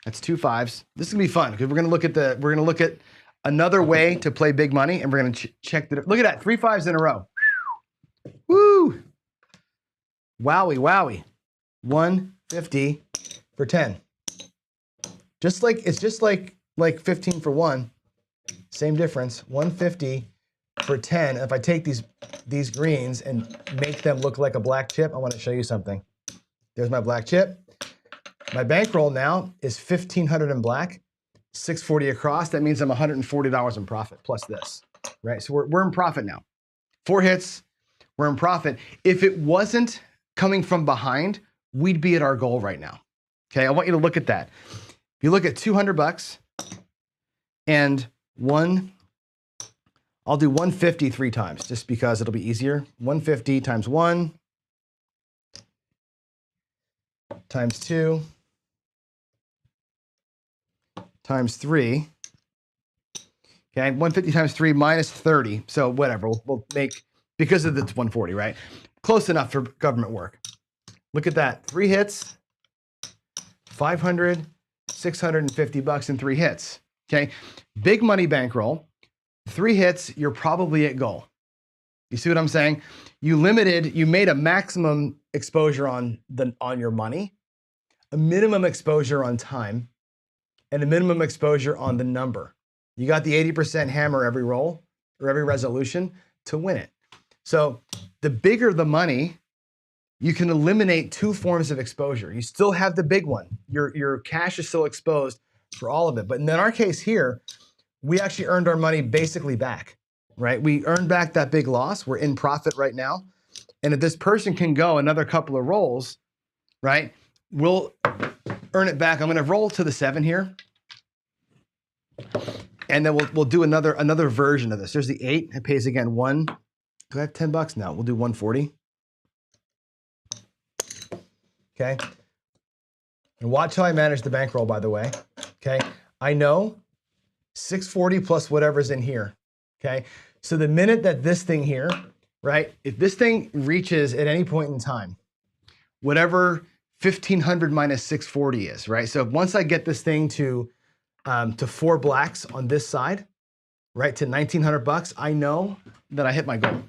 A: That's 2 5s. This is gonna be fun because we're gonna look at another way to play big money, and we're gonna check the. Look at that, 3 5s in a row. Woo! Wowie, wowie. 150 for 10. It's just like 15 for 1. Same difference. 150 for 10. If I take these greens and make them look like a black chip, I want to show you something. There's my black chip. My bankroll now is 1,500 in black, 640 across. That means I'm $140 in profit plus this, right? So we're in profit now. 4 hits, we're in profit. If it wasn't coming from behind, we'd be at our goal right now. Okay, I want you to look at that. If you look at 200 bucks and I'll do 150 3 times just because it'll be easier. 150 times 1 times 2 times 3. Okay, 150 times 3 minus 30. So whatever, we'll make, because of it's 140, right? Close enough for government work. Look at that, 3 hits, 500, 650 bucks in 3 hits. Okay, big money bankroll, 3 hits, you're probably at goal. You see what I'm saying? You made a maximum exposure on your money, a minimum exposure on time, and a minimum exposure on the number. You got the 80% hammer every roll or every resolution to win it. So the bigger the money, you can eliminate 2 forms of exposure. You still have the big one. Your cash is still exposed for all of it. But in our case here, we actually earned our money basically back, right? We earned back that big loss. We're in profit right now. And if this person can go another couple of rolls, right, we'll earn it back. I'm going to roll to the 7 here. And then we'll do another version of this. There's the 8. It pays again 1. Do I have 10 bucks? No, we'll do 140. Okay. And watch how I manage the bankroll, by the way. Okay. I know 640 plus whatever's in here. Okay. So the minute that this thing here, right, if this thing reaches at any point in time, whatever 1,500 minus 640 is, right? So once I get this thing to to 4 blacks on this side, right, to 1,900 bucks, I know that I hit my goal,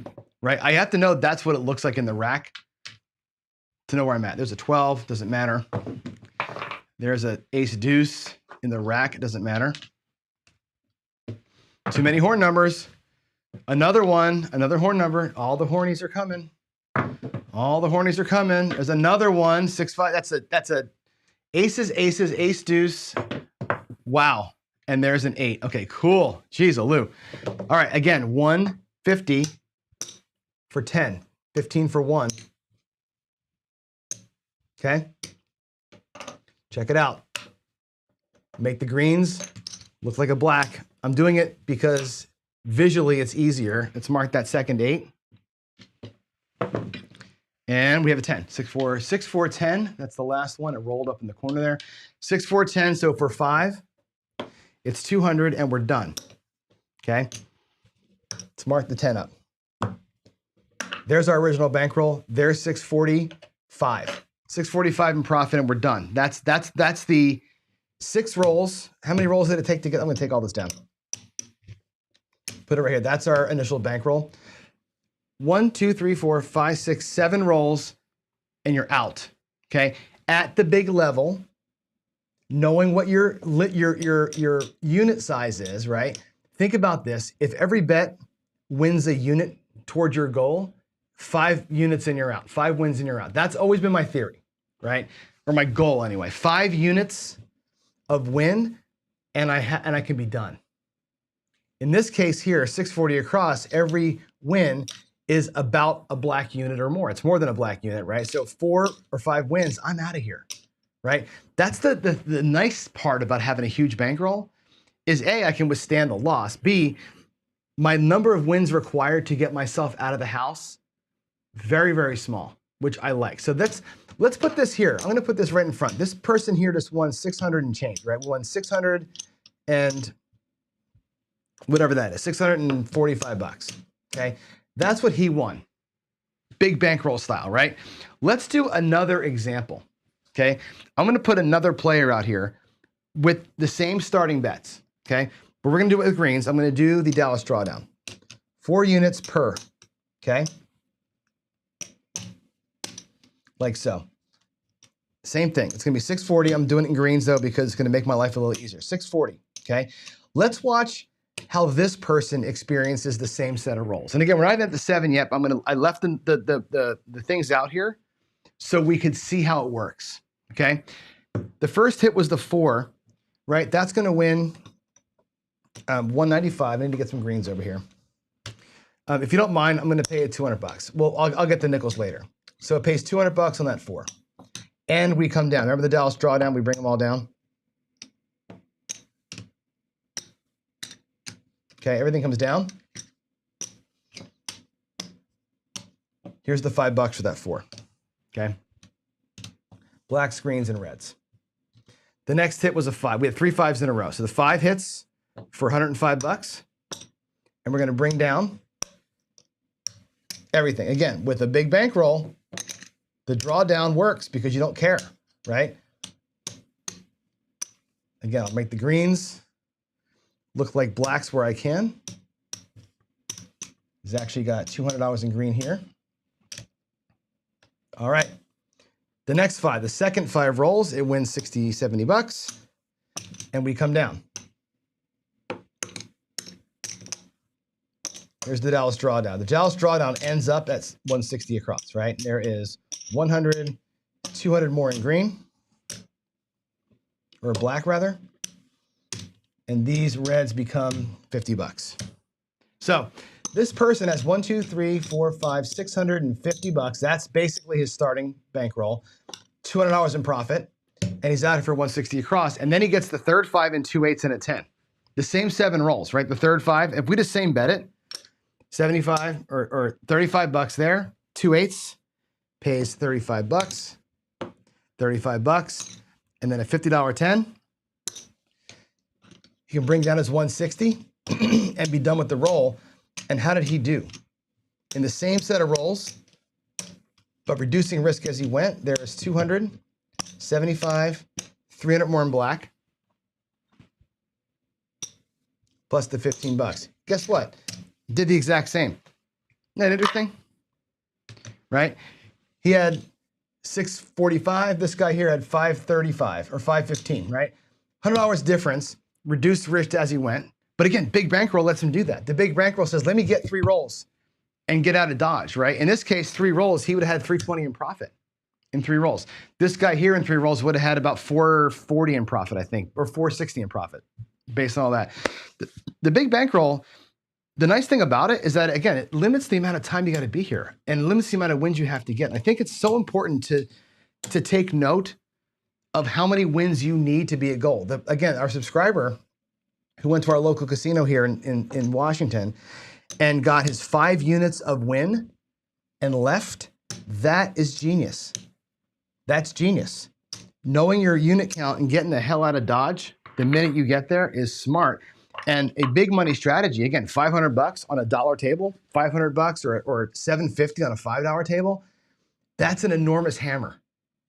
A: right? I have to know that's what it looks like in the rack to know where I'm at. There's a 12, doesn't matter. There's an ace deuce in the rack, it doesn't matter. Too many horn numbers. Another one, another horn number. All the hornies are coming. All the hornies are coming. There's another one, 6-5. That's a aces, aces, ace deuce. Wow. And there's an 8. Okay, cool. Jeez, Lou. All right, again, 150 for 10, 15 for 1. Okay. Check it out. Make the greens look like a black. I'm doing it because visually it's easier. Let's mark that second 8. And we have a 10. 6, 4, 6, 4, 10. That's the last one. It rolled up in the corner there. 6, 4, 10. So for 5, it's 200 and we're done. Okay. Let's mark the 10 up. There's our original bankroll. There's 645. 645 in profit and we're done. That's the 6 rolls. How many rolls did it take to get? I'm going to take all this down. Put it right here. That's our initial bankroll. 1, 2, 3, 4, 5, 6, 7 rolls, and you're out. Okay. At the big level, knowing what your unit size is, right? Think about this. If every bet wins a unit towards your goal, 5 units and you're out. 5 wins and you're out. That's always been my theory, right? Or my goal anyway. 5 units of win, and I can be done. In this case here, 640 across, every win is about a black unit or more. It's more than a black unit, right? So 4 or 5 wins, I'm out of here, right? That's the nice part about having a huge bankroll is A, I can withstand the loss. B, my number of wins required to get myself out of the house, very, very small, which I like. So let's put this here. I'm gonna put this right in front. This person here just won 600 and change, right? Won 600 and whatever that is, 645 bucks, okay? That's what he won. Big bankroll style, right? Let's do another example, okay? I'm gonna put another player out here with the same starting bets, okay? But we're gonna do it with greens. I'm gonna do the Dallas drawdown. 4 units per, okay? Like so. Same thing, it's gonna be 640. I'm doing it in greens though because it's gonna make my life a little easier. 640, okay? Let's watch how this person experiences the same set of rolls. And again, we're not even at the 7 yet, but I left the things out here so we could see how it works, okay? The first hit was the 4, right? That's gonna win 195. I need to get some greens over here. If you don't mind, I'm gonna pay it 200 bucks. Well, I'll get the nickels later. So it pays 200 bucks on that 4. And we come down. Remember the Dallas drawdown? We bring them all down. Okay, everything comes down. Here's the $5 for that 4. Okay. Blacks, greens, and reds. The next hit was a 5. We had 3 5s in a row. So the 5 hits for 105 bucks. And we're going to bring down everything. Again, with a big bankroll, the drawdown works because you don't care, right? Again, I'll make the greens look like blacks where I can. He's actually got $200 in green here. All right. The next 5, the second 5 rolls, it wins 60, 70 bucks. And we come down. Here's the Dallas drawdown. The Dallas drawdown ends up at 160 across, right? There is 100, 200 more in green, or black rather. And these reds become 50 bucks. So this person has 1, 2, 3, 4, 5, 650 bucks. That's basically his starting bankroll. $200 in profit, and he's out here for 160 across. And then he gets the third 5 and 2 8s and a 10. The same 7 rolls, right? The third 5. If we just same bet it, 75 or 35 bucks there. 2 8s pays 35 bucks. 35 bucks, and then a $50 10. He can bring down his 160 and be done with the roll. And how did he do? In the same set of rolls, but reducing risk as he went, there's 200, 75, 300 more in black. plus the 15 bucks. Guess what? Did the exact same. Isn't that interesting? Right? He had 645. This guy here had 535 or 515, right? $100 difference, reduced risk as he went. But again, big bankroll lets him do that. The big bankroll says, let me get 3 rolls and get out of Dodge, right? In this case, 3 rolls, he would have had 320 in profit in 3 rolls. This guy here in 3 rolls would have had about 440 in profit, I think, or 460 in profit based on all that. The big bankroll, the nice thing about it is that, again, it limits the amount of time you got to be here and limits the amount of wins you have to get. And I think it's so important to take note of how many wins you need to be at goal. Again, our subscriber who went to our local casino here in Washington and got his 5 units of win and left, that is genius. That's genius. Knowing your unit count and getting the hell out of Dodge the minute you get there is smart. And a big money strategy, again, 500 bucks on a $1 table, 500 bucks or 750 on a $5 table, that's an enormous hammer.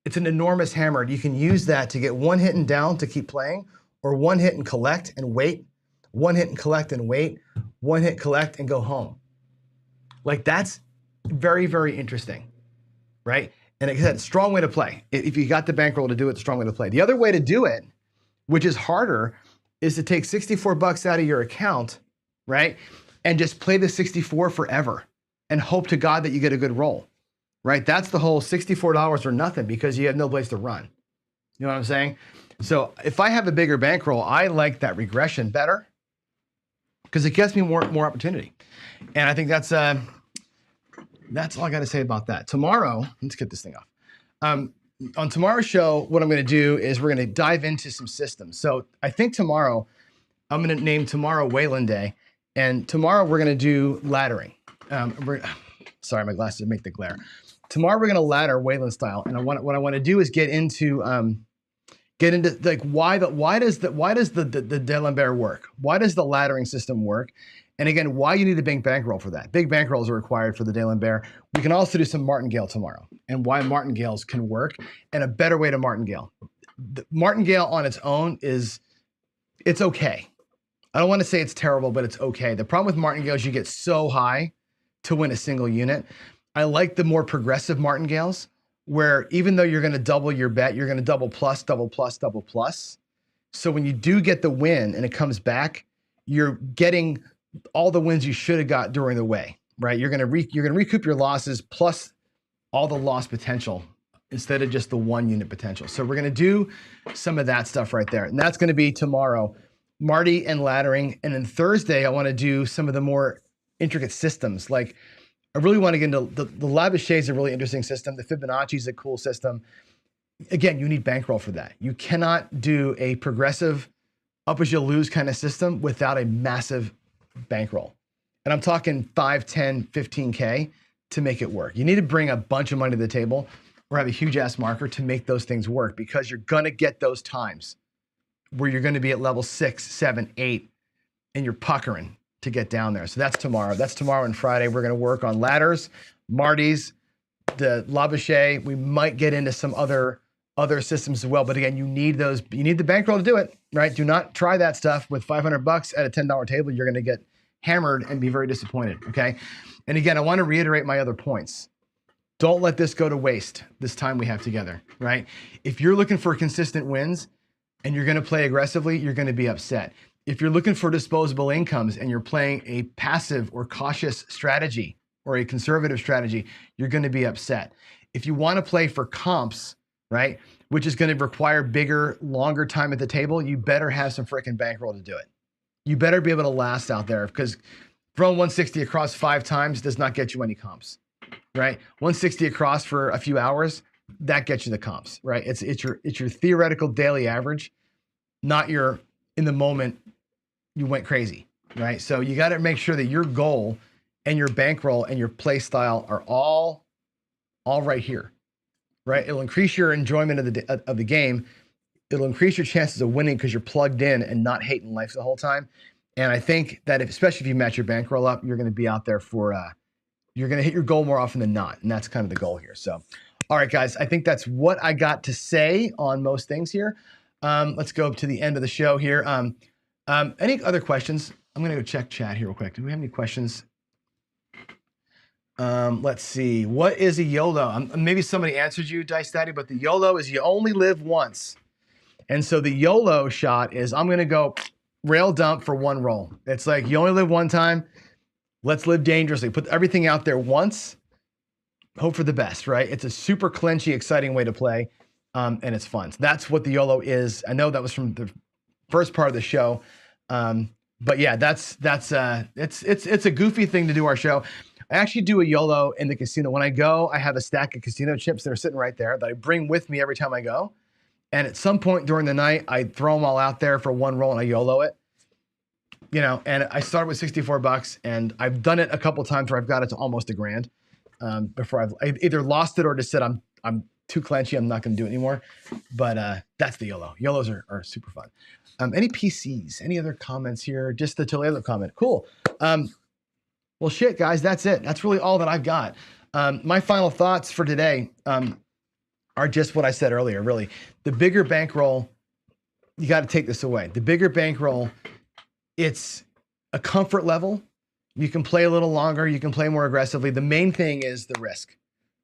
A: It's an enormous hammer. You can use that to get 1 hit and down to keep playing, or 1 hit and collect and wait, 1 hit and collect and wait, 1 hit, collect and go home. Like, that's very, very interesting, right? And like I said, strong way to play. If you got the bankroll to do it, strong way to play. The other way to do it, which is harder, is to take 64 bucks out of your account, right? And just play the 64 forever and hope to God that you get a good roll, right? That's the whole $64 or nothing because you have no place to run. You know what I'm saying? So if I have a bigger bankroll, I like that regression better because it gets me more opportunity. And I think that's all I got to say about that. Tomorrow, let's get this thing off. On tomorrow's show, what I'm going to do is we're going to dive into some systems. So I think tomorrow, I'm going to name tomorrow Wayland Day. And tomorrow we're going to do laddering. Sorry, my glasses make the glare. Tomorrow we're going to ladder Wayland style. And what I want to do is get into like why does the D'Alembert work? Why does the laddering system work? And again, why you need a big bankroll for that. Big bankrolls are required for the D'Alembert. We can also do some martingale tomorrow and why martingales can work and a better way to martingale. The martingale on its own it's okay. I don't want to say it's terrible, but it's okay. The problem with martingales, you get so high to win a single unit. I like the more progressive martingales where even though you're going to double your bet, you're going to double plus, double plus, double plus. So when you do get the win and it comes back, you're getting all the wins you should have got during the way, right? You're going to recoup your losses plus all the loss potential instead of just the 1 unit potential. So we're going to do some of that stuff right there. And that's going to be tomorrow, Marty and laddering. And then Thursday, I want to do some of the more intricate systems. Like I really want to get into the Labuchet is a really interesting system. The Fibonacci is a cool system. Again, you need bankroll for that. You cannot do a progressive up as you lose kind of system without a massive bankroll. And I'm talking 5, 10, 15K to make it work. You need to bring a bunch of money to the table or have a huge ass marker to make those things work because you're going to get those times where you're going to be at level 6, 7, 8 and you're puckering to get down there. So that's tomorrow. That's tomorrow and Friday. We're going to work on ladders, Marty's, the Labuchet. We might get into some other systems as well. But again, you need those. You need the bankroll to do it, right? Do not try that stuff with 500 bucks at a $10 table. You're going to get hammered and be very disappointed, okay? And again, I want to reiterate my other points. Don't let this go to waste, this time we have together, right? If you're looking for consistent wins and you're going to play aggressively, you're going to be upset. If you're looking for disposable incomes and you're playing a passive or cautious strategy or a conservative strategy, you're going to be upset. If you want to play for comps, right, which is going to require bigger, longer time at the table, you better have some freaking bankroll to do it. You better be able to last out there because throwing 160 across 5 times does not get you any comps, right? 160 across for a few hours, that gets you the comps, right? It's your theoretical daily average, not your in the moment you went crazy, right? So you got to make sure that your goal and your bankroll and your play style are all right here, right? It'll increase your enjoyment of the game. It'll increase your chances of winning because you're plugged in and not hating life the whole time. And I think that especially if you match your bankroll up, you're going to be out there for, you're going to hit your goal more often than not. And that's kind of the goal here. So, all right, guys, I think that's what I got to say on most things here. Let's go up to the end of the show here. Any other questions I'm gonna go check chat here real quick. Do we have any questions? Let's see. What is a YOLO? Maybe somebody answered you, Dice Daddy, but the YOLO is you only live once. And so the YOLO shot is I'm going to go rail dump for one roll. It's like you only live one time. Let's live dangerously. Put everything out there once. Hope for the best, right? It's a super clinchy, exciting way to play, and it's fun. So that's what the YOLO is. I know that was from the first part of the show, but yeah, it's a goofy thing to do our show. I actually do a YOLO in the casino. When I go, I have a stack of casino chips that are sitting right there that I bring with me every time I go. And at some point during the night, I throw them all out there for one roll and I YOLO it. You know, and I started with 64 bucks and I've done it a couple times where I've got it to almost $1,000 before I've either lost it or just said, I'm too clenchy. I'm not going to do it anymore. But that's the YOLO. YOLOs are super fun. Any PCs, any other comments here? Just the Toledo comment. Cool. Well, shit, guys, that's it. That's really all that I've got. My final thoughts for today are just what I said earlier, really. The bigger bankroll, you got to take this away. The bigger bankroll, it's a comfort level. You can play a little longer. You can play more aggressively. The main thing is the risk.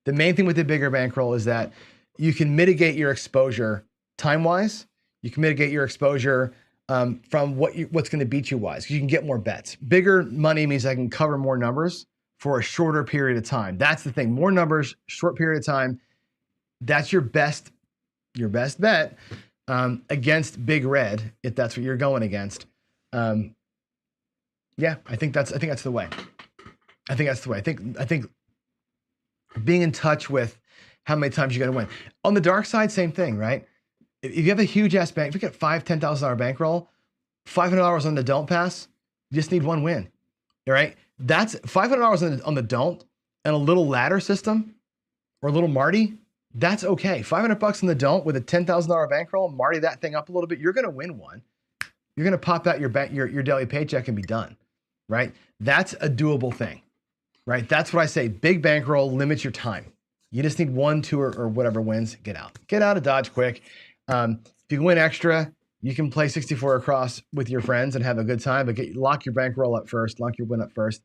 A: The main thing with the bigger bankroll is that you can mitigate your exposure time-wise. You can mitigate your exposure from what's going to beat you wise. You can get more bets. Bigger money means I can cover more numbers for a shorter period of time. That's the thing. More numbers, short period of time. That's your best bet against big red, if that's what you're going against. Yeah, I think that's the way. I think being in touch with how many times you're going to win. On the dark side, same thing, right? If you have a huge ass bank, if you get $5,000-$10,000 bankroll, $500 on the don't pass, you just need one win. All right, that's $500 on the don't and a little ladder system or a little Marty. That's okay. $500 on the don't with a $10,000 bankroll, Marty that thing up a little bit. You're going to win one. You're going to pop out your daily paycheck and be done, right? That's a doable thing, right? That's what I say. Big bankroll limits your time. You just need 1, 2, or whatever wins. Get out of Dodge quick. If you can win extra, you can play 64 across with your friends and have a good time, but lock your bankroll up first, lock your win up first,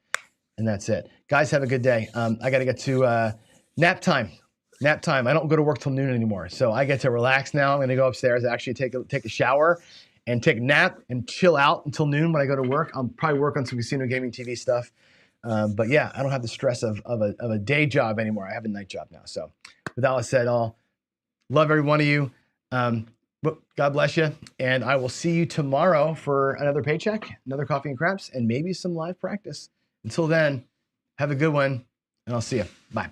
A: and that's it. Guys, have a good day. I got to get to nap time. Nap time. I don't go to work till noon anymore, so I get to relax now. I'm going to go upstairs, actually take a shower and take a nap and chill out until noon when I go to work. I'll probably work on some casino gaming TV stuff. But yeah, I don't have the stress of a day job anymore. I have a night job now. So with that said, I'll love every one of you. God bless you. And I will see you tomorrow for another paycheck, another coffee and craps, and maybe some live practice. Until then, have a good one, and I'll see you. Bye.